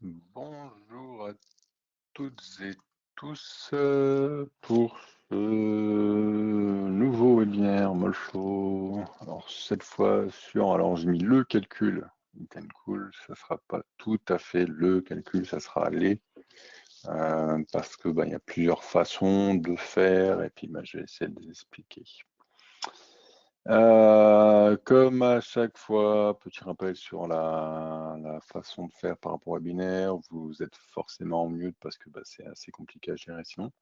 Bonjour à toutes et tous pour ce nouveau webinaire Molfo. Alors cette fois alors j'ai mis le calcul Cool, ça sera pas tout à fait le calcul, ça sera les parce que il y a plusieurs façons de faire et puis je vais essayer de les expliquer. Comme à chaque fois, petit rappel sur la façon de faire par rapport au webinaire. Vous êtes forcément en mute parce que c'est assez compliqué à gérer sinon.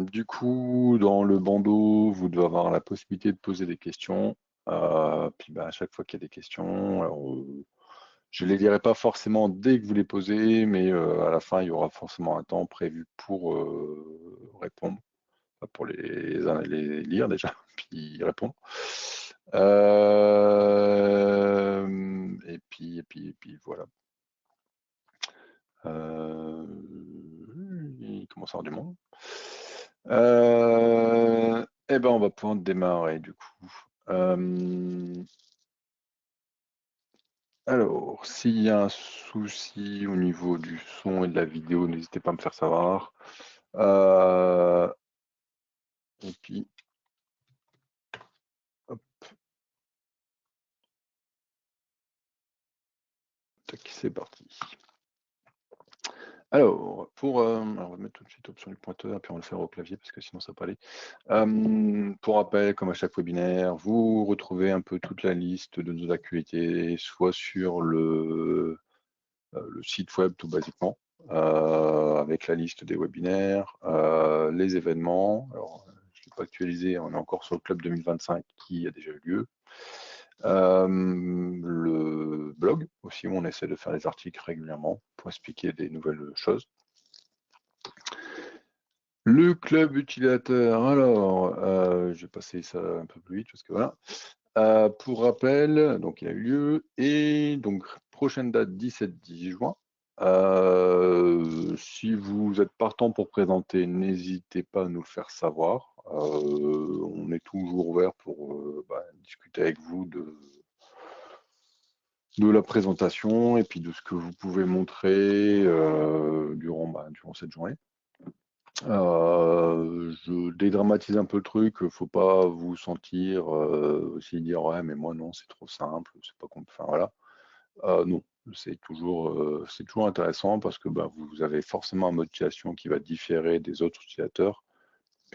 Du coup, dans le bandeau, vous devez avoir la possibilité de poser des questions. Puis à chaque fois qu'il y a des questions, alors, je ne les lirai pas forcément dès que vous les posez, mais à la fin, il y aura forcément un temps prévu pour répondre, pour les lire déjà, puis répondre. Et puis voilà. Il commence à avoir du monde. Eh ben, on va pouvoir démarrer du coup. Alors, s'il y a un souci au niveau du son et de la vidéo, n'hésitez pas à me faire savoir. Et puis, hop. Tac, c'est parti. Alors, on va mettre tout de suite option du pointeur, puis on va le faire au clavier parce que sinon ça va pas aller. Pour rappel, comme à chaque webinaire, vous retrouvez un peu toute la liste de nos actualités, soit sur le site web tout basiquement, avec la liste des webinaires, les événements. Alors, je ne l'ai pas actualisé, on est encore sur le club 2025 qui a déjà eu lieu. Le blog aussi, où on essaie de faire des articles régulièrement pour expliquer des nouvelles choses. Le club utilisateur, alors, je vais passer ça un peu plus vite parce que voilà. Pour rappel, donc il a eu lieu, et donc prochaine date 17-10 juin. Si vous êtes partant pour présenter, n'hésitez pas à nous le faire savoir. On est toujours ouvert pour discuter avec vous de la présentation et puis de ce que vous pouvez montrer durant cette journée. Je dédramatise un peu le truc, faut pas vous sentir aussi dire ouais mais moi non c'est trop simple, c'est pas enfin voilà. Non, c'est toujours intéressant parce que vous avez forcément une motivation qui va différer des autres utilisateurs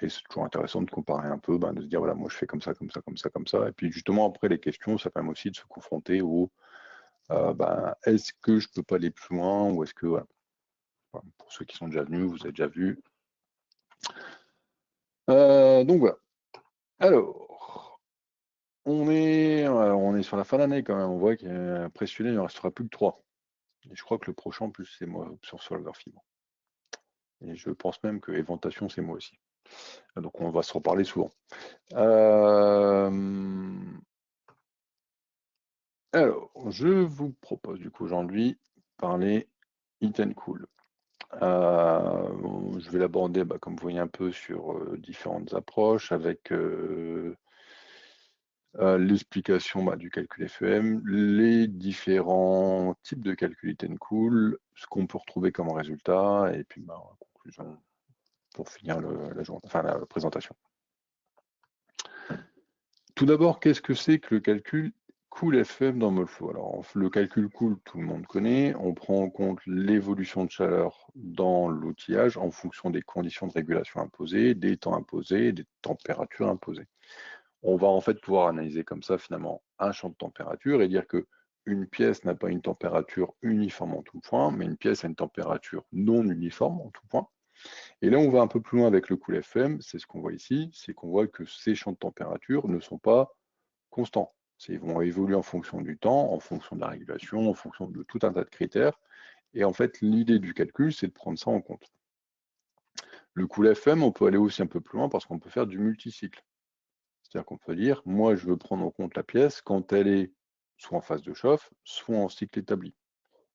et c'est toujours intéressant de comparer un peu, de se dire voilà moi je fais comme ça, comme ça, comme ça, comme ça. Et puis justement après les questions, ça permet aussi de se confronter au est-ce que je peux pas aller plus loin ou est-ce que voilà. Pour ceux qui sont déjà venus, vous avez déjà vu. Donc voilà. Alors, on est sur la fin d'année quand même. On voit qu'après celui-là, il ne restera plus que 3. Et je crois que le prochain, en plus, c'est moi sur Solver Fibre. Et je pense même que Éventation, c'est moi aussi. Donc on va se reparler souvent. Alors, je vous propose du coup aujourd'hui parler Hit and Cool. Je vais l'aborder, comme vous voyez un peu, sur différentes approches avec l'explication du calcul FEM, les différents types de calcul Hit and Cool, ce qu'on peut retrouver comme résultat, et puis en conclusion pour finir la présentation. Tout d'abord, qu'est-ce que c'est que le calcul Cool FM dans Molflow? Alors, le calcul Cool, tout le monde connaît. On prend en compte l'évolution de chaleur dans l'outillage en fonction des conditions de régulation imposées, des temps imposés, des températures imposées. On va en fait pouvoir analyser comme ça finalement un champ de température et dire que une pièce n'a pas une température uniforme en tout point, mais une pièce a une température non uniforme en tout point. Et là, on va un peu plus loin avec le Cool FM, c'est ce qu'on voit ici, c'est qu'on voit que ces champs de température ne sont pas constants. Ils vont évoluer en fonction du temps, en fonction de la régulation, en fonction de tout un tas de critères. Et en fait, l'idée du calcul, c'est de prendre ça en compte. Le Cool FM, on peut aller aussi un peu plus loin parce qu'on peut faire du multicycle. C'est-à-dire qu'on peut dire, moi, je veux prendre en compte la pièce quand elle est soit en phase de chauffe, soit en cycle établi.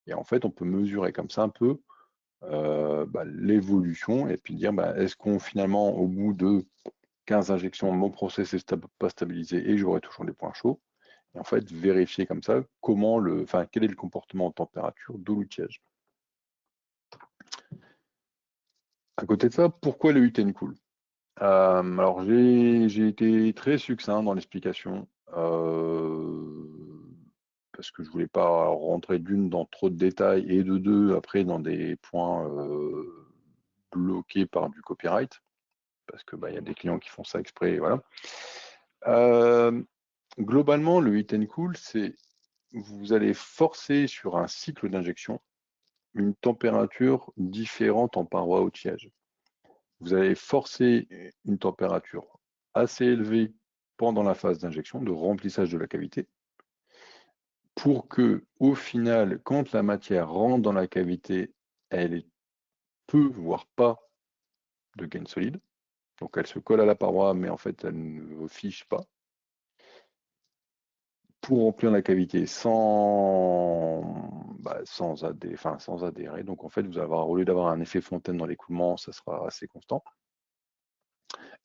Et en fait, on peut mesurer comme ça un peu l'évolution et puis dire, est-ce qu'on finalement, au bout de 15 injections, mon process n'est pas stabilisé et j'aurai toujours des points chauds? Et en fait, vérifier comme ça quel est le comportement en température de l'outillage. À côté de ça, pourquoi le heat and cool? Alors, j'ai été très succinct dans l'explication parce que je voulais pas rentrer d'une dans trop de détails et de deux après dans des points bloqués par du copyright parce que y a des clients qui font ça exprès, voilà. Globalement, le heat and cool, c'est vous allez forcer sur un cycle d'injection une température différente en paroi outillage. Vous allez forcer une température assez élevée pendant la phase d'injection, de remplissage de la cavité, pour que, au final, quand la matière rentre dans la cavité, elle ait peu, voire pas, de gaine solide. Donc elle se colle à la paroi, mais en fait, elle ne fiche pas. Pour remplir la cavité sans adhérer. Donc en fait, vous allez avoir, au lieu d'avoir un effet fontaine dans l'écoulement, ça sera assez constant.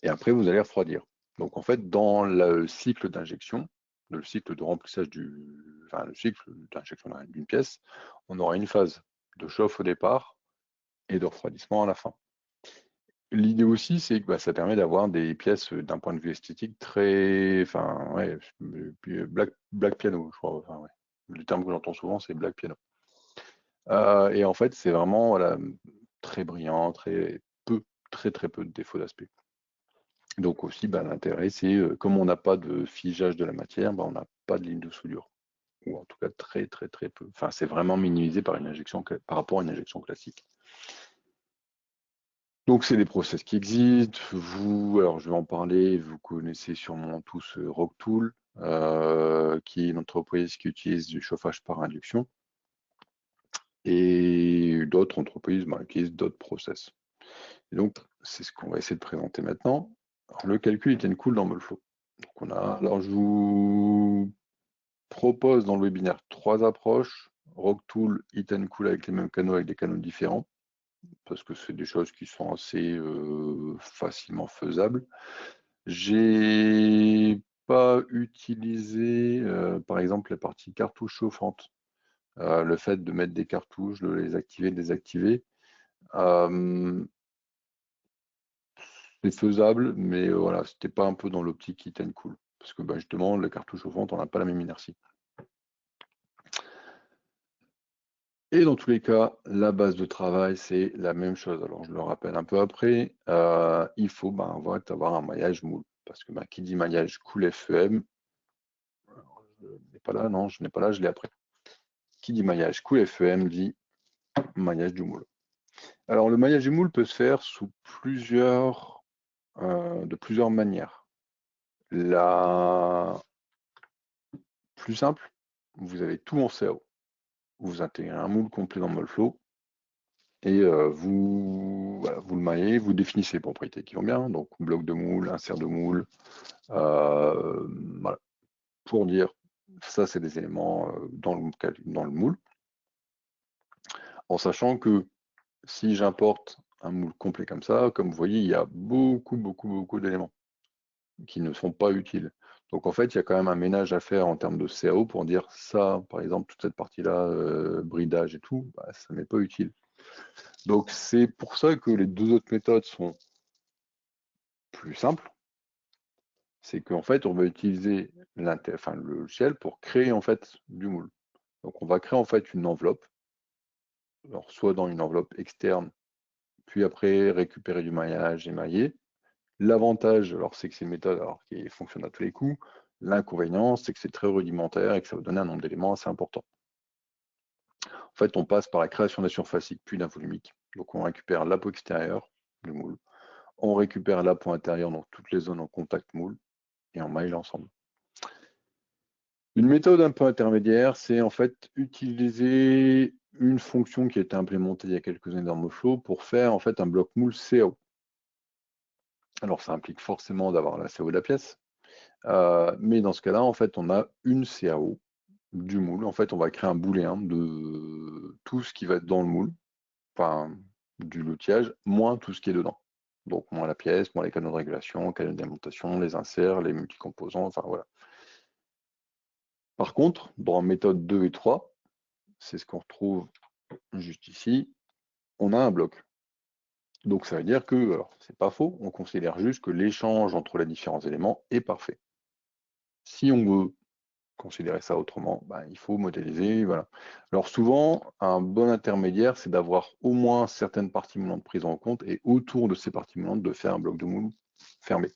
Et après, vous allez refroidir. Donc en fait, dans le cycle d'injection, le cycle de remplissage le cycle d'injection d'une pièce, on aura une phase de chauffe au départ et de refroidissement à la fin. L'idée aussi, c'est que ça permet d'avoir des pièces d'un point de vue esthétique très, black piano, je crois. Le terme que j'entends souvent, c'est black piano. Et en fait, c'est vraiment très brillant, très très peu de défauts d'aspect. Donc aussi, l'intérêt, c'est comme on n'a pas de figeage de la matière, on n'a pas de ligne de soudure, ou en tout cas très peu. Enfin, c'est vraiment minimisé par rapport à une injection classique. Donc, c'est des process qui existent. Alors je vais en parler, vous connaissez sûrement tous Rocktool, qui est une entreprise qui utilise du chauffage par induction, et d'autres entreprises qui utilisent d'autres process. Et donc, c'est ce qu'on va essayer de présenter maintenant. Alors, le calcul est cool dans Molflow. Donc, alors, je vous propose dans le webinaire 3 approches. Rocktool, Heat and Cool avec les mêmes canaux, avec des canaux différents, parce que c'est des choses qui sont assez facilement faisables. J'ai pas utilisé, par exemple, la partie cartouche chauffante. Le fait de mettre des cartouches, de les activer, de les désactiver. C'est faisable, mais voilà, c'était pas un peu dans l'optique Heat and Cool. Parce que justement, les cartouches chauffantes, on n'a pas la même inertie. Et dans tous les cas, la base de travail, c'est la même chose. Alors, je le rappelle un peu après, il faut avoir un maillage moule. Parce que qui dit maillage cool FEM, je n'ai pas là, non, je n'ai pas là, je l'ai après. Qui dit maillage cool FEM dit maillage du moule. Alors, le maillage du moule peut se faire de plusieurs manières. La plus simple, vous avez tout en CAO. Vous intégrez un moule complet dans Molflow et vous le maillez, vous définissez les propriétés qui vont bien, donc bloc de moule, insert de moule, voilà, pour dire ça c'est des éléments dans le moule, en sachant que si j'importe un moule complet comme ça, comme vous voyez, il y a beaucoup d'éléments qui ne sont pas utiles. Donc en fait, il y a quand même un ménage à faire en termes de CAO pour dire ça, par exemple, toute cette partie-là, bridage et tout, ça n'est pas utile. Donc c'est pour ça que les deux autres méthodes sont plus simples. C'est qu'en fait, on va utiliser le logiciel pour créer en fait du moule. Donc on va créer en fait une enveloppe, alors soit dans une enveloppe externe, puis après récupérer du maillage et mailler. L'avantage, alors c'est que c'est une méthode qui fonctionne à tous les coups. L'inconvénient, c'est que c'est très rudimentaire et que ça va donner un nombre d'éléments assez important. En fait, on passe par la création d'un surfacique puis d'un volumique. Donc on récupère la peau extérieure du moule, on récupère la peau intérieure, donc toutes les zones en contact moule, et on maille l'ensemble. Une méthode un peu intermédiaire, c'est en fait utiliser une fonction qui a été implémentée il y a quelques années dans Molflow pour faire en fait un bloc moule CAO. Alors ça implique forcément d'avoir la CAO de la pièce, mais dans ce cas-là, en fait, on a une CAO du moule. En fait, on va créer un booléen de tout ce qui va être dans le moule, enfin du loutillage, moins tout ce qui est dedans. Donc moins la pièce, moins les canaux de régulation, canaux d'alimentation, les inserts, les multicomposants, enfin voilà. Par contre, dans méthode 2 et 3, c'est ce qu'on retrouve juste ici, on a un bloc. Donc ça veut dire que, alors c'est pas faux, on considère juste que l'échange entre les différents éléments est parfait. Si on veut considérer ça autrement, il faut modéliser, voilà. Alors souvent, un bon intermédiaire, c'est d'avoir au moins certaines parties moulantes prises en compte et autour de ces parties moulantes de faire un bloc de moule fermé.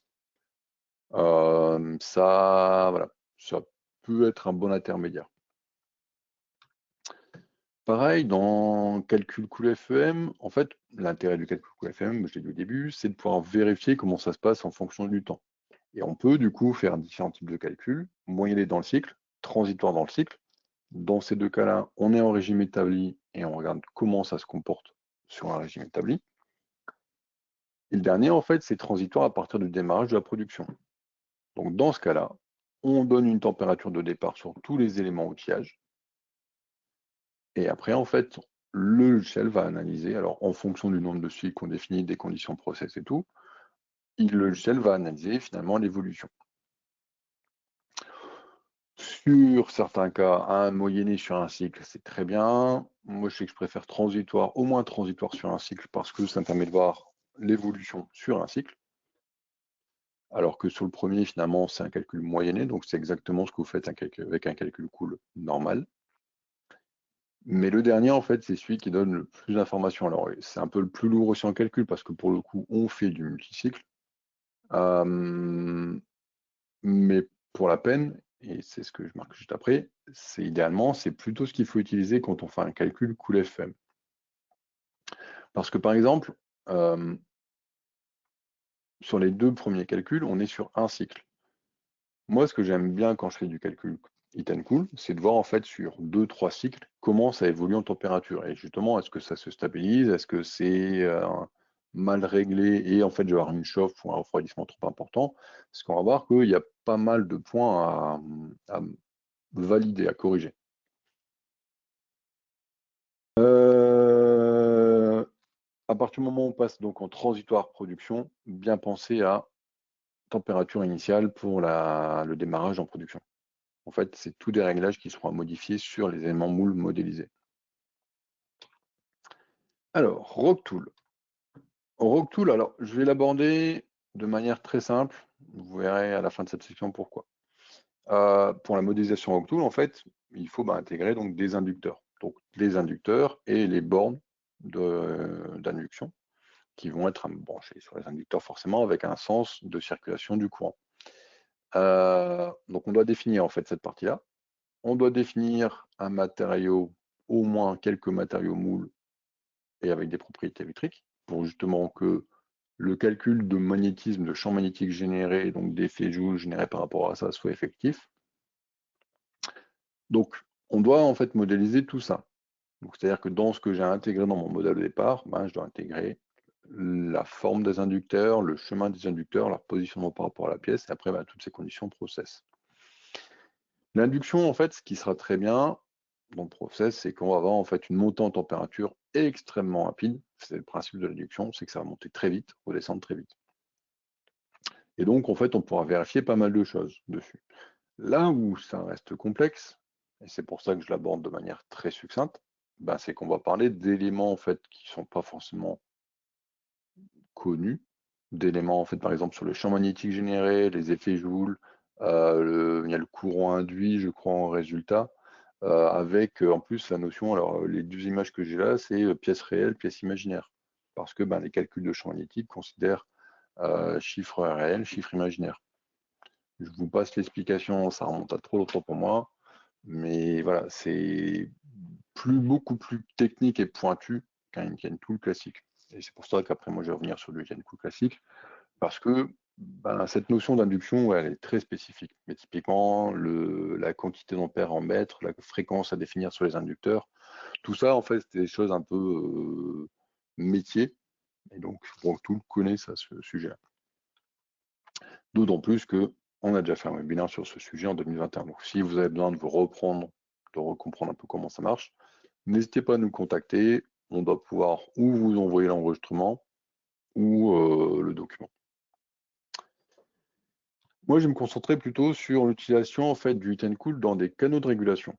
Voilà, ça peut être un bon intermédiaire. Pareil, dans calcul cool FEM, en fait, l'intérêt du calcul cool FEM, je l'ai dit au début, c'est de pouvoir vérifier comment ça se passe en fonction du temps. Et on peut du coup faire différents types de calculs, moyenner dans le cycle, transitoire dans le cycle. Dans ces deux cas-là, on est en régime établi et on regarde comment ça se comporte sur un régime établi. Et le dernier, en fait, c'est transitoire à partir du démarrage de la production. Donc dans ce cas-là, on donne une température de départ sur tous les éléments outillage. Et après, en fait, le logiciel va analyser, alors en fonction du nombre de cycles qu'on définit, des conditions process et tout, le logiciel va analyser finalement l'évolution. Sur certains cas, un moyenné sur un cycle, c'est très bien. Moi, je sais que je préfère transitoire, au moins transitoire sur un cycle, parce que ça me permet de voir l'évolution sur un cycle. Alors que sur le premier, finalement, c'est un calcul moyenné, donc c'est exactement ce que vous faites avec un calcul cool normal. Mais le dernier, en fait, c'est celui qui donne le plus d'informations. Alors, c'est un peu le plus lourd aussi en calcul, parce que pour le coup, on fait du multicycle. Mais pour la peine, et c'est ce que je marque juste après, c'est idéalement, c'est plutôt ce qu'il faut utiliser quand on fait un calcul cool FM. Parce que par exemple, sur les deux premiers calculs, on est sur un cycle. Moi, ce que j'aime bien quand je fais du calcul hit and cool, c'est de voir en fait sur 2-3 cycles comment ça évolue en température. Et justement, est-ce que ça se stabilise? Est-ce que c'est mal réglé et en fait je vais avoir une chauffe ou un refroidissement trop important? Parce qu'on va voir qu'il y a pas mal de points à valider, à corriger. À partir du moment où on passe donc en transitoire production, bien penser à température initiale pour le démarrage en production. En fait, c'est tous des réglages qui seront à modifier sur les éléments moules modélisés. Alors, RockTool. RockTool, alors, je vais l'aborder de manière très simple. Vous verrez à la fin de cette section pourquoi. Pour la modélisation RockTool, en fait, il faut intégrer donc des inducteurs. Donc, les inducteurs et les bornes d'induction qui vont être branchés sur les inducteurs forcément avec un sens de circulation du courant. Donc on doit définir en fait cette partie-là. On doit définir un matériau, au moins quelques matériaux moules et avec des propriétés électriques, pour justement que le calcul de magnétisme, de champ magnétique généré, donc d'effet Joule généré par rapport à ça, soit effectif. Donc on doit en fait modéliser tout ça. C'est-à-dire que dans ce que j'ai intégré dans mon modèle de départ, je dois intégrer la forme des inducteurs, le chemin des inducteurs, leur positionnement par rapport à la pièce, et après toutes ces conditions process. L'induction, en fait, ce qui sera très bien dans le process, c'est qu'on va avoir en fait une montée en température extrêmement rapide. C'est le principe de l'induction, c'est que ça va monter très vite, redescendre très vite. Et donc, en fait, on pourra vérifier pas mal de choses dessus. Là où ça reste complexe, et c'est pour ça que je l'aborde de manière très succincte, c'est qu'on va parler d'éléments en fait qui ne sont pas forcément connus, d'éléments en fait par exemple sur le champ magnétique généré, les effets Joule, il y a le courant induit, je crois, en résultat, avec en plus la notion, alors les deux images que j'ai là, c'est pièce réelle, pièce imaginaire, parce que les calculs de champ magnétique considèrent chiffre réel, chiffre imaginaire. Je vous passe l'explication, ça remonte à trop longtemps pour moi, mais voilà, c'est beaucoup plus technique et pointu qu'un Yen Tool classique. Et c'est pour ça qu'après, moi, je vais revenir sur le Yen Tool classique, parce que cette notion d'induction, elle est très spécifique. Mais typiquement, la quantité d'ampères en mètres, la fréquence à définir sur les inducteurs, tout ça, en fait, c'est des choses un peu métier. Et donc, tout connaît ça, ce sujet-là. D'autant plus qu'on a déjà fait un webinaire sur ce sujet en 2021. Donc, si vous avez besoin de vous reprendre, de recomprendre un peu comment ça marche, n'hésitez pas à nous contacter. On doit pouvoir ou vous envoyer l'enregistrement ou le document. Moi, je vais me concentrer plutôt sur l'utilisation en fait, du heat and cool dans des canaux de régulation.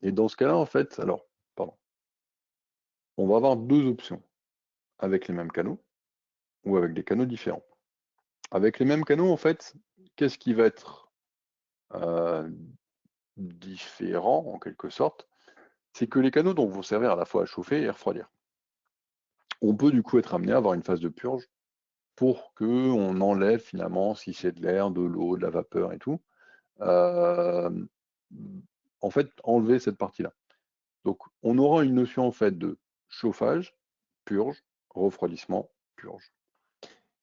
Et dans ce cas-là, en fait, alors, pardon, on va avoir deux options avec les mêmes canaux ou avec des canaux différents. Avec les mêmes canaux, en fait, qu'est-ce qui va être euh, différent en quelque sorte? C'est que les canaux donc, vont servir à la fois à chauffer et à refroidir. On peut du coup être amené à avoir une phase de purge pour que on enlève finalement, si c'est de l'air, de l'eau, de la vapeur et tout, euh, en fait, enlever cette partie-là. Donc, on aura une notion en fait de chauffage, purge, refroidissement, purge.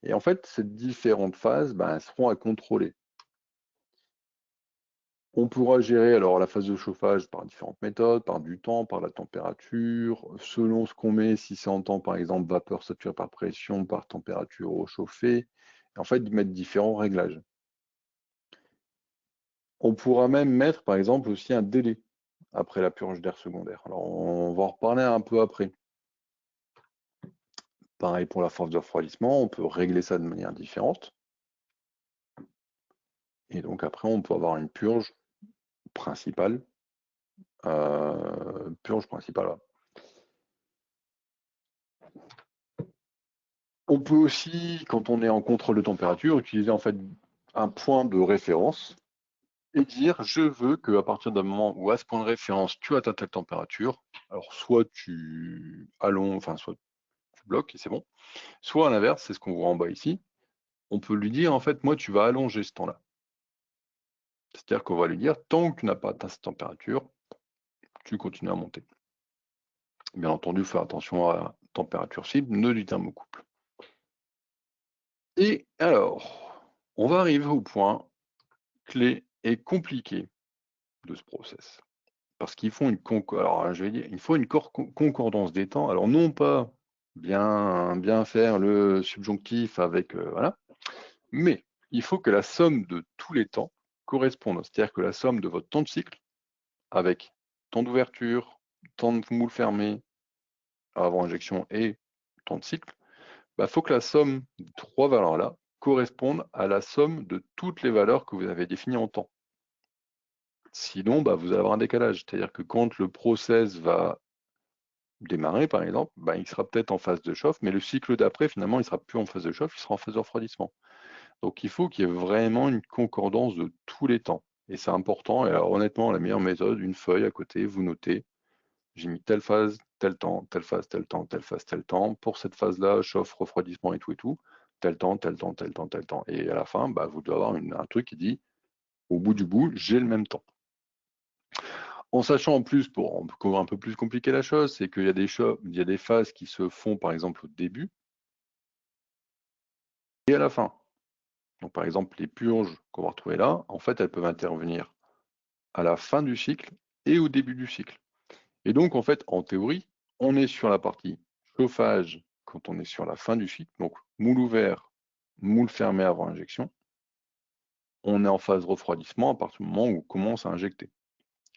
Et en fait, ces différentes phases, ben, elles seront à contrôler. On pourra gérer alors la phase de chauffage par différentes méthodes, par du temps, par la température, selon ce qu'on met, si c'est en temps par exemple vapeur saturée par pression, par température eau chauffée, et en fait mettre différents réglages. On pourra même mettre par exemple aussi un délai après la purge d'air secondaire. Alors on va en reparler un peu après. Pareil pour la force de refroidissement, on peut régler ça de manière différente. Et donc après on peut avoir une purge principale. Purge principale. On peut aussi, quand on est en contrôle de température, utiliser en fait un point de référence et dire je veux qu'à partir d'un moment où à ce point de référence tu atteins telle température, alors soit tu allonges, enfin soit tu bloques et c'est bon, soit à l'inverse, c'est ce qu'on voit en bas ici, on peut lui dire en fait moi tu vas allonger ce temps-là. C'est-à-dire qu'on va lui dire tant que tu n'as pas atteint cette température, tu continues à monter. Bien entendu, faire attention à la température cible, nœud du thermocouple. Et alors, on va arriver au point clé et compliqué de ce process. Parce qu'ils font alors, je vais dire, il faut une concordance des temps. Alors, non pas bien faire le subjonctif avec, voilà, mais il faut que la somme de tous les temps corresponde. C'est-à-dire que la somme de votre temps de cycle avec temps d'ouverture, temps de moule fermé avant injection et temps de cycle, il faut que la somme de trois valeurs-là corresponde à la somme de toutes les valeurs que vous avez définies en temps. Sinon, vous allez avoir un décalage. C'est-à-dire que quand le process va démarrer, par exemple, il sera peut-être en phase de chauffe, mais le cycle d'après, finalement, il ne sera plus en phase de chauffe, il sera en phase de refroidissement. Donc, il faut qu'il y ait vraiment une concordance de tous les temps. Et c'est important. Et alors, honnêtement, la meilleure méthode, une feuille à côté, vous notez, j'ai mis telle phase, tel temps, telle phase, tel temps, telle phase, tel temps. Pour cette phase-là, chauffe, refroidissement et tout, tel temps, tel temps, tel temps, tel temps. Et à la fin, vous devez avoir un truc qui dit, au bout du bout, j'ai le même temps. En sachant en plus, pour un peu plus compliquer la chose, c'est qu'il y a des phases qui se font par exemple au début et à la fin. Donc par exemple, les purges qu'on va retrouver là, en fait, elles peuvent intervenir à la fin du cycle et au début du cycle. Et donc, en fait, en théorie, on est sur la partie chauffage quand on est sur la fin du cycle, donc moule ouvert, moule fermé avant injection. On est en phase refroidissement à partir du moment où on commence à injecter.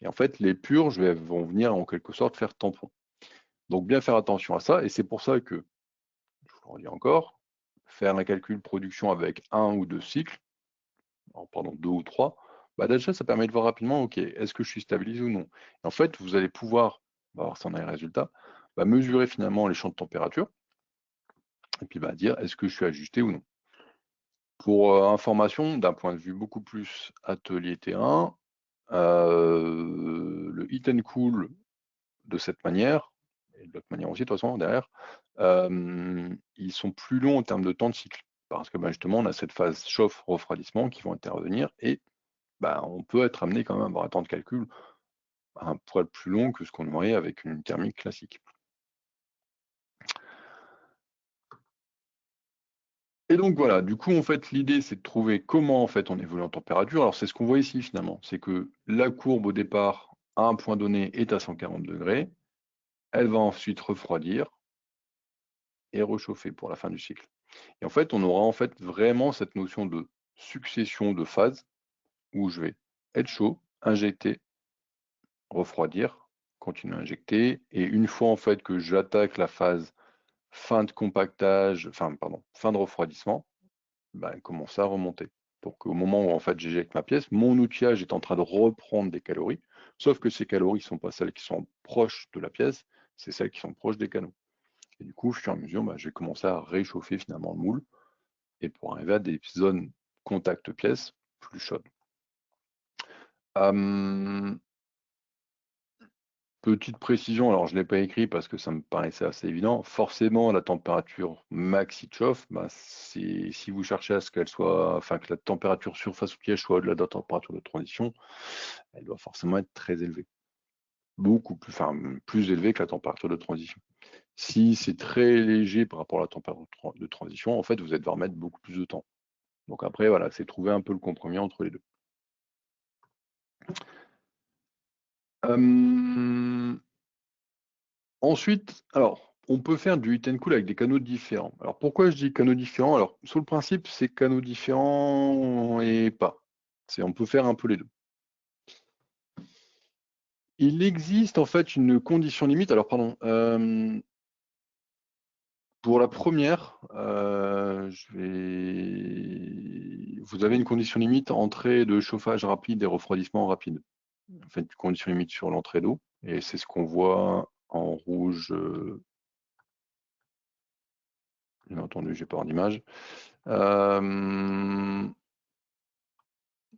Et en fait, les purges vont venir en quelque sorte faire tampon. Donc bien faire attention à ça, et c'est pour ça que, je vous le redis encore, faire un calcul production avec un ou deux cycles, pardon, deux ou trois, déjà ça permet de voir rapidement, ok, est-ce que je suis stabilisé ou non. Et en fait, vous allez pouvoir, on va voir si on a les résultats, mesurer finalement les champs de température, et puis dire est-ce que je suis ajusté ou non. Pour information, d'un point de vue beaucoup plus atelier terrain, le heat and cool de cette manière, et de l'autre manière aussi de toute façon derrière, ils sont plus longs en termes de temps de cycle. Parce que justement, on a cette phase chauffe-refroidissement qui vont intervenir et on peut être amené quand même à avoir un temps de calcul un poil plus long que ce qu'on aurait avec une thermique classique. Et donc voilà, du coup en fait l'idée c'est de trouver comment en fait on évolue en température. Alors c'est ce qu'on voit ici finalement, c'est que la courbe au départ à un point donné est à 140 degrés, elle va ensuite refroidir et réchauffer pour la fin du cycle. Et en fait, on aura en fait vraiment cette notion de succession de phases où je vais être chaud, injecter, refroidir, continuer à injecter, et une fois en fait que j'attaque la phase fin de compactage, fin de refroidissement, commencer à remonter pour qu'au moment où en fait j'éjecte ma pièce, mon outillage est en train de reprendre des calories, sauf que ces calories ne sont pas celles qui sont proches de la pièce, c'est celles qui sont proches des canaux. Et du coup, au fur et à mesure, bah, j'ai commencé à réchauffer finalement le moule, et pour arriver à des zones contact pièce plus chaudes. Petite précision, alors je ne l'ai pas écrit parce que ça me paraissait assez évident. Forcément, la température maxi de chauffe, bah, si vous cherchez à ce qu'elle soit, enfin que la température surface outillage soit au-delà de la température de transition, elle doit forcément être très élevée. Beaucoup plus, enfin plus élevée que la température de transition. Si c'est très léger par rapport à la température de transition, en fait, vous allez devoir mettre beaucoup plus de temps. Donc après, voilà, c'est trouver un peu le compromis entre les deux. Ensuite, alors, on peut faire du heat and cool avec des canaux différents. Alors, pourquoi je dis canaux différents? Alors, sur le principe, c'est canaux différents et pas. On peut faire un peu les deux. Il existe en fait une condition limite. Alors, pardon. Pour la première, vous avez une condition limite entrée de chauffage rapide et refroidissement rapide. En fait, une condition limite sur l'entrée d'eau. Et c'est ce qu'on voit en rouge. Bien entendu, j'ai pas d'image. Non,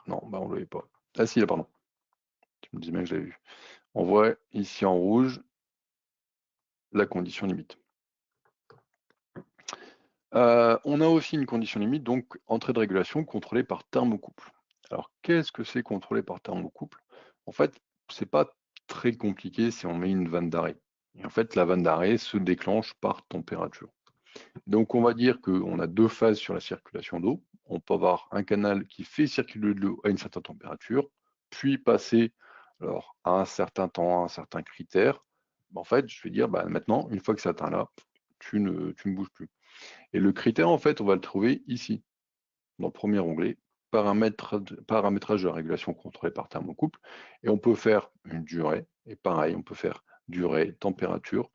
bah on ne l'avait pas. Ah si, là, pardon. Tu me dis bien que je l'avais vu. On voit ici en rouge la condition limite. On a aussi une condition limite, donc entrée de régulation contrôlée par thermocouple. Alors, qu'est-ce que c'est contrôlé par thermocouple? En fait, c'est pas très compliqué si on met une vanne d'arrêt. Et en fait, la vanne d'arrêt se déclenche par température. Donc, on va dire qu'on a deux phases sur la circulation d'eau. On peut avoir un canal qui fait circuler de l'eau à une certaine température, puis passer alors, à un certain temps, à un certain critère. En fait, je vais dire, bah, maintenant, une fois que c'est atteint là, tu ne bouges plus. Et le critère, en fait, on va le trouver ici, dans le premier onglet, paramétrage de la régulation contrôlée par thermocouple. Et on peut faire une durée, et pareil, on peut faire durée, température,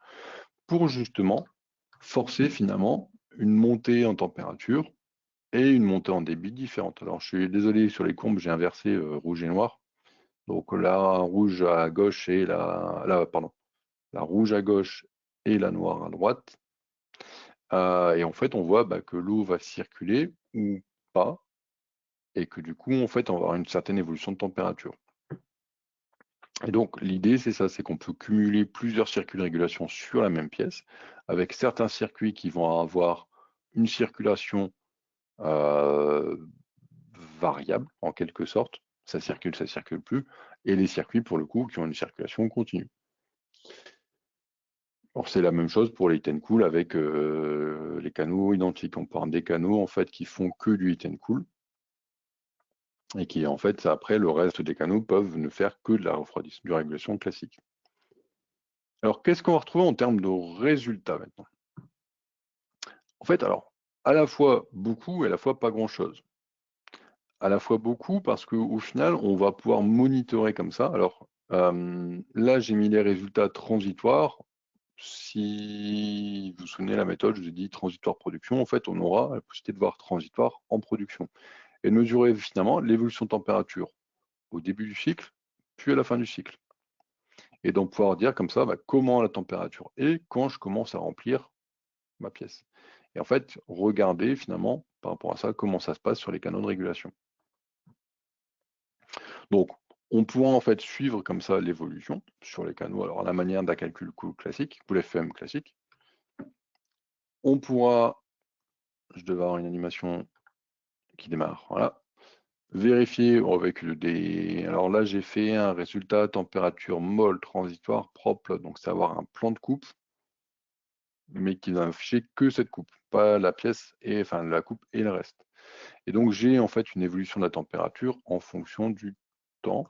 pour justement forcer finalement une montée en température et une montée en débit différente. Alors je suis désolé, sur les courbes, j'ai inversé rouge et noir. Donc la rouge à gauche et la rouge à gauche et la noire à droite. Et en fait, on voit bah, que l'eau va circuler ou pas, et que du coup, en fait, on va avoir une certaine évolution de température. Et donc, l'idée, c'est ça, c'est qu'on peut cumuler plusieurs circuits de régulation sur la même pièce, avec certains circuits qui vont avoir une circulation variable, en quelque sorte. Ça circule plus. Et les circuits, pour le coup, qui ont une circulation continue. Alors, c'est la même chose pour les heat and cool avec les canaux identiques. On parle des canaux, en fait, qui font que du heat and cool. Et qui, en fait, après, le reste des canaux peuvent ne faire que de la refroidissement, de régulation classique. Alors, qu'est-ce qu'on va retrouver en termes de résultats maintenant? En fait, alors, à la fois beaucoup et à la fois pas grand-chose. À la fois beaucoup parce qu'au final, on va pouvoir monitorer comme ça. Alors, là, j'ai mis les résultats transitoires. Si vous vous souvenez la méthode, je vous ai dit transitoire production. En fait, on aura la possibilité de voir transitoire en production et de mesurer finalement l'évolution de température au début du cycle, puis à la fin du cycle. Et donc pouvoir dire comme ça bah, comment la température est quand je commence à remplir ma pièce. Et en fait, regardez finalement par rapport à ça comment ça se passe sur les canaux de régulation. Donc, on pourra en fait suivre comme ça l'évolution sur les canaux. Alors, à la manière d'un calcul classique, ou l'FEM classique. On pourra, je devais avoir une animation qui démarre, voilà. Vérifier avec des. Alors là, j'ai fait un résultat température molle transitoire propre, donc c'est avoir un plan de coupe, mais qui va afficher que cette coupe, pas la pièce, et enfin la coupe et le reste. Et donc j'ai en fait une évolution de la température en fonction du temps.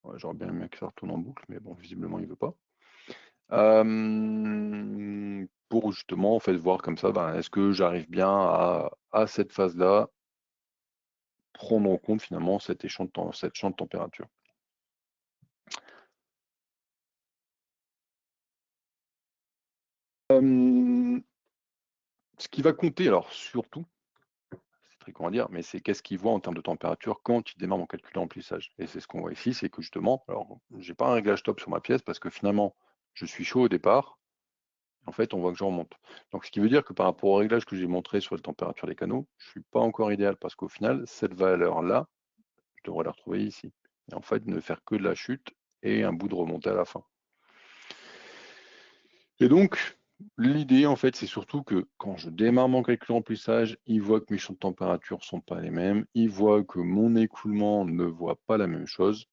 Ouais, j'aurais bien aimé que ça retourne en boucle, mais bon, visiblement il ne veut pas. Pour justement en fait voir comme ça, ben, est-ce que j'arrive bien à cette phase-là prendre en compte finalement cette champ de température. Ce qui va compter, alors surtout, très comment dire, mais c'est qu'est-ce qu'il voit en termes de température quand il démarre mon calcul de remplissage. Et c'est ce qu'on voit ici, c'est que justement, alors j'ai pas un réglage top sur ma pièce parce que finalement, je suis chaud au départ. En fait, on voit que je remonte. Donc, ce qui veut dire que par rapport au réglage que j'ai montré sur la température des canaux, je suis pas encore idéal parce qu'au final, cette valeur-là, je devrais la retrouver ici. Et en fait, ne faire que de la chute et un bout de remontée à la fin. Et donc, l'idée, en fait, c'est surtout que quand je démarre mon calcul de remplissage, il voit que mes champs de température ne sont pas les mêmes, il voit que mon écoulement ne voit pas la même chose,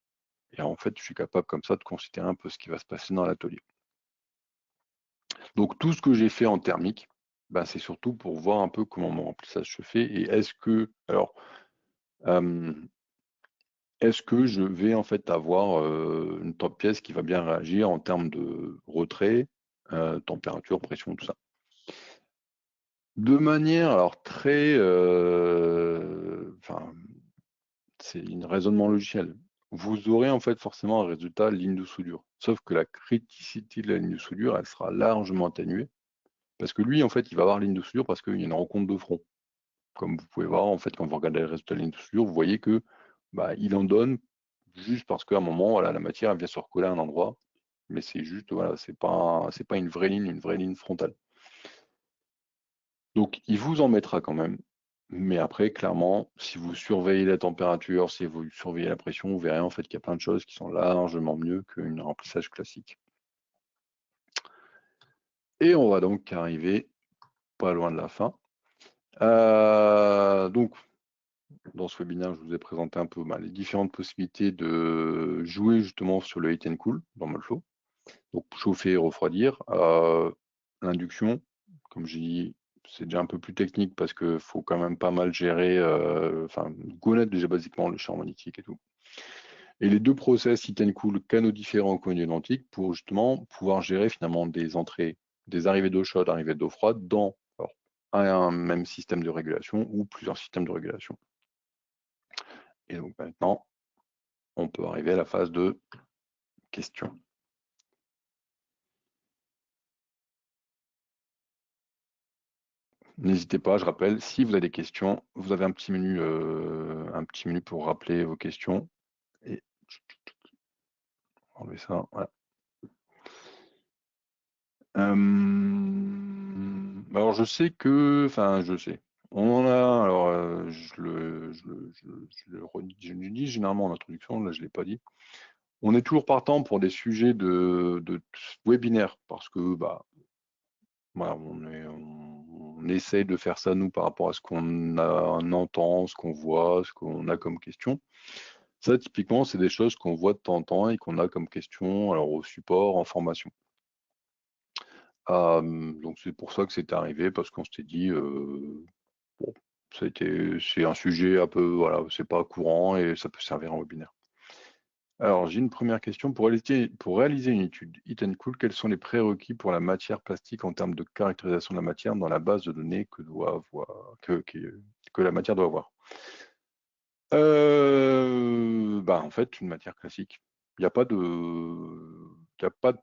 et en fait, je suis capable comme ça de considérer un peu ce qui va se passer dans l'atelier. Donc, tout ce que j'ai fait en thermique, ben, c'est surtout pour voir un peu comment mon remplissage se fait, et est-ce que, alors, est-ce que je vais en fait avoir une top pièce qui va bien réagir en termes de retrait, température, pression, tout ça. De manière alors très, enfin, c'est un raisonnement logiciel. Vous aurez en fait forcément un résultat ligne de soudure. Sauf que la criticité de la ligne de soudure, elle sera largement atténuée. Parce que lui, en fait, il va avoir ligne de soudure parce qu'il y a une rencontre de front. Comme vous pouvez voir, en fait, quand vous regardez les résultats de la ligne de soudure, vous voyez que bah, il en donne juste parce qu'à un moment, voilà, la matière elle vient se recoller à un endroit. Mais c'est juste, voilà, c'est pas une vraie ligne frontale. Donc, il vous en mettra quand même. Mais après, clairement, si vous surveillez la température, si vous surveillez la pression, vous verrez en fait qu'il y a plein de choses qui sont largement mieux qu'un remplissage classique. Et on va donc arriver pas loin de la fin. Donc, dans ce webinaire, je vous ai présenté un peu les différentes possibilités de jouer justement sur le heat and cool dans Molflow. Donc, chauffer et refroidir. L'induction, comme j'ai dit, c'est déjà un peu plus technique parce qu'il faut quand même pas mal gérer, connaître déjà basiquement le champ magnétique et tout. Et les deux process heat and cool, canaux différents, conduits identiques, pour justement pouvoir gérer finalement des entrées, des arrivées d'eau chaude, arrivées d'eau froide dans un même système de régulation ou plusieurs systèmes de régulation. Et donc maintenant, on peut arriver à la phase de questions. N'hésitez pas, je rappelle, si vous avez des questions, vous avez un petit menu pour rappeler vos questions. Et enlever ça, voilà. Alors je sais que, on en a, alors je le dis généralement en introduction, là je ne l'ai pas dit. On est toujours partant pour des sujets de webinaire parce que bah, voilà, on essaye de faire ça nous par rapport à ce qu'on entend, ce qu'on voit, ce qu'on a comme question. Ça, typiquement, c'est des choses qu'on voit de temps en temps et qu'on a comme question alors, au support, en formation. Donc c'est pour ça que c'est arrivé, parce qu'on s'était dit, bon, c'est un sujet un peu, voilà, c'est pas courant et ça peut servir en webinaire. Alors, j'ai une première question. Pour réaliser une étude Heat and Cool, quels sont les prérequis pour la matière plastique en termes de caractérisation de la matière dans la base de données que la matière doit avoir? En fait, une matière classique. Il n'y a pas de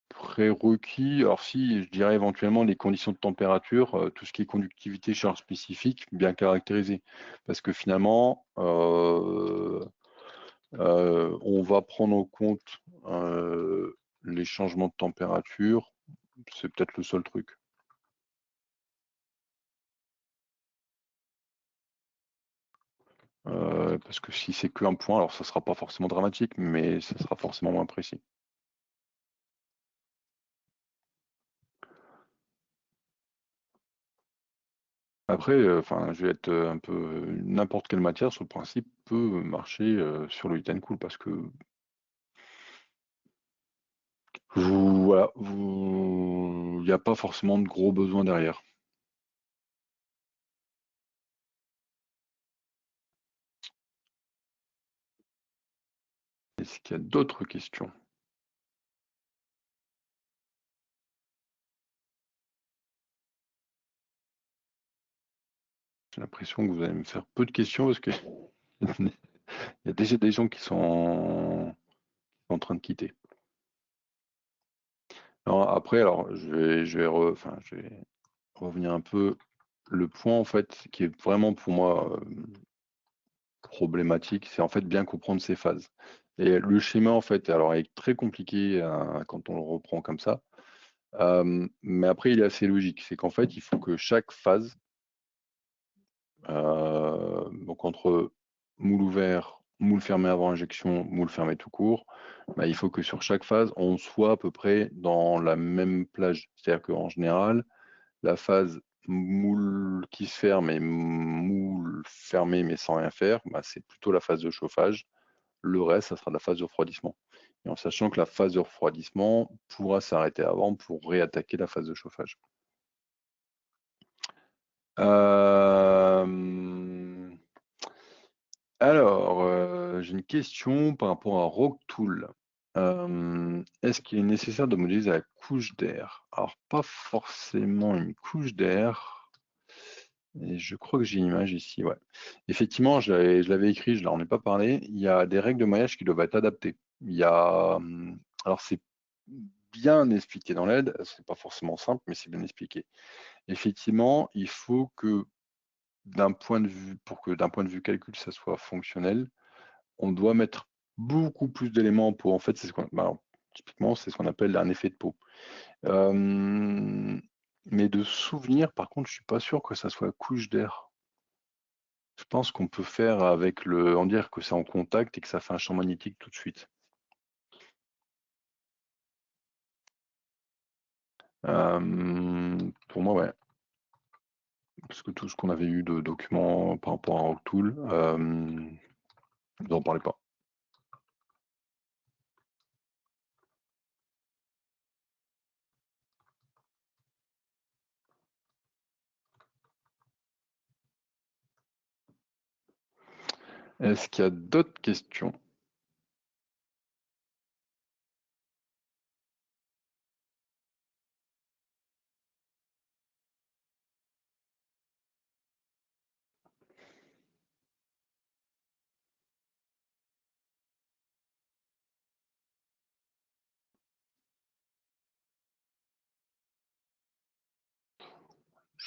prérequis. Alors si, je dirais éventuellement les conditions de température, tout ce qui est conductivité, charge spécifique, bien caractérisé. Parce que finalement, on va prendre en compte les changements de température. C'est peut-être le seul truc. Parce que si c'est qu'un point, alors ça sera pas forcément dramatique, mais ça sera forcément moins précis. Après, je vais être un peu n'importe quelle matière sur le principe peut marcher sur le heat and cool parce que voilà, il n'y a pas forcément de gros besoins derrière. Est-ce qu'il y a d'autres questions? J'ai l'impression que vous allez me faire peu de questions parce que il y a déjà des gens qui sont en train de quitter. Alors après, je vais revenir un peu le point en fait qui est vraiment pour moi problématique, c'est en fait bien comprendre ces phases. Et le schéma en fait, alors est très compliqué quand on le reprend comme ça, mais après il est assez logique. C'est qu'en fait il faut que chaque phase, donc entre moule ouvert, moule fermé avant injection, moule fermé tout court, bah, il faut que sur chaque phase on soit à peu près dans la même plage. C'est-à-dire qu'en général la phase moule qui se ferme et moule fermé mais sans rien faire, bah, c'est plutôt la phase de chauffage. Le reste, ça sera la phase de refroidissement. Et en sachant que la phase de refroidissement pourra s'arrêter avant pour réattaquer la phase de chauffage. Euh, Alors, j'ai une question par rapport à Rocktool. Est-ce qu'il est nécessaire de modéliser la couche d'air? Alors, pas forcément une couche d'air. Et je crois que j'ai une image ici, ouais. Effectivement, je l'avais écrit, je n'en ai pas parlé. Il y a des règles de maillage qui doivent être adaptées. Alors c'est bien expliqué dans l'aide, c'est pas forcément simple, mais c'est bien expliqué. Effectivement, il faut que pour que d'un point de vue calcul, ça soit fonctionnel, on doit mettre beaucoup plus d'éléments pour, en fait, typiquement, c'est ce qu'on appelle un effet de peau. Mais de souvenir, par contre, je suis pas sûr que ça soit couche d'air. Je pense qu'on peut faire avec on dire que c'est en contact et que ça fait un champ magnétique tout de suite. Pour moi, ouais. Parce que tout ce qu'on avait eu de documents par rapport à Rocktool, ils n'en parlaient pas. Est-ce qu'il y a d'autres questions?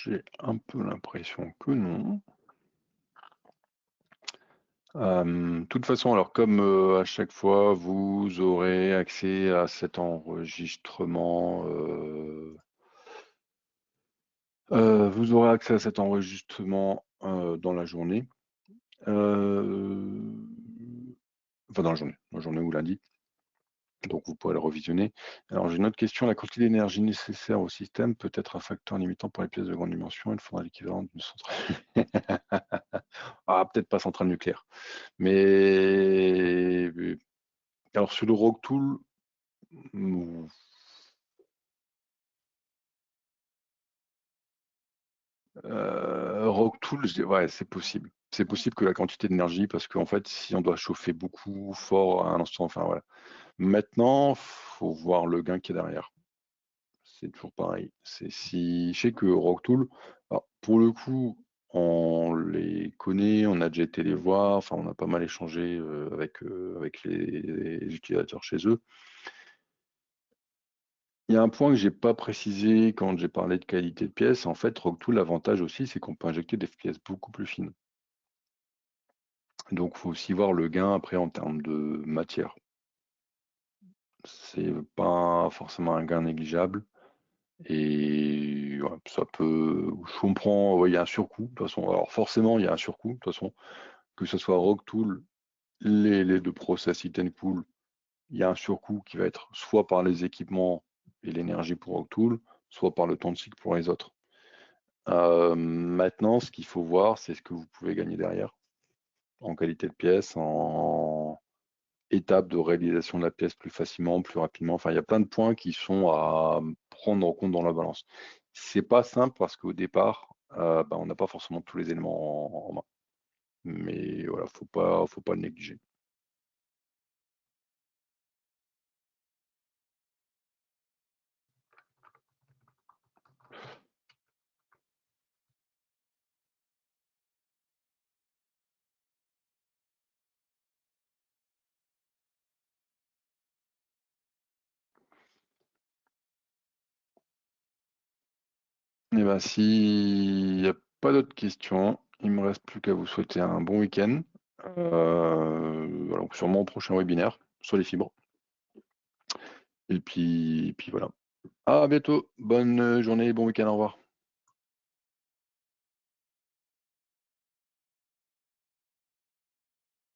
J'ai un peu l'impression que non. De toute façon, alors comme à chaque fois, vous aurez accès à cet enregistrement. Vous aurez accès à cet enregistrement dans la journée. Euh, Enfin, dans la journée ou lundi. Donc vous pourrez le revisionner. Alors j'ai une autre question. La quantité d'énergie nécessaire au système peut être un facteur limitant pour les pièces de grande dimension. Il faudra l'équivalent d'une centrale. Ah, peut-être pas centrale nucléaire. Mais alors sur le Rocktool, Rocktool, ouais, c'est possible. C'est possible que la quantité d'énergie, parce qu'en fait, si on doit chauffer beaucoup fort à un instant, enfin voilà. Maintenant, faut voir le gain qui est derrière. C'est toujours pareil. Je sais que Rocktool, alors, pour le coup, on les connaît, on a déjà été les voir, enfin, on a pas mal échangé avec les utilisateurs chez eux. Il y a un point que j'ai pas précisé quand j'ai parlé de qualité de pièces. En fait, Rocktool, l'avantage aussi, c'est qu'on peut injecter des pièces beaucoup plus fines. Donc, il faut aussi voir le gain après en termes de matière. C'est pas forcément un gain négligeable. Et ouais, ça peut. Je comprends, ouais, il y a un surcoût, de toute façon. Alors forcément, il y a un surcoût, de toute façon, que ce soit Rocktool, les deux process Heat and Cool, il y a un surcoût qui va être soit par les équipements et l'énergie pour Rocktool, soit par le temps de cycle pour les autres. Maintenant, ce qu'il faut voir, c'est ce que vous pouvez gagner derrière, en qualité de pièce, en étape de réalisation de la pièce plus facilement, plus rapidement. Enfin, il y a plein de points qui sont à prendre en compte dans la balance. C'est pas simple parce qu'au départ, on n'a pas forcément tous les éléments en main. Mais voilà, faut pas le négliger. Et ben si pas d'autres questions. Il me reste plus qu'à vous souhaiter un bon week-end. Alors sûrement au prochain webinaire sur les fibres. Et puis voilà. À bientôt. Bonne journée, bon week-end, au revoir.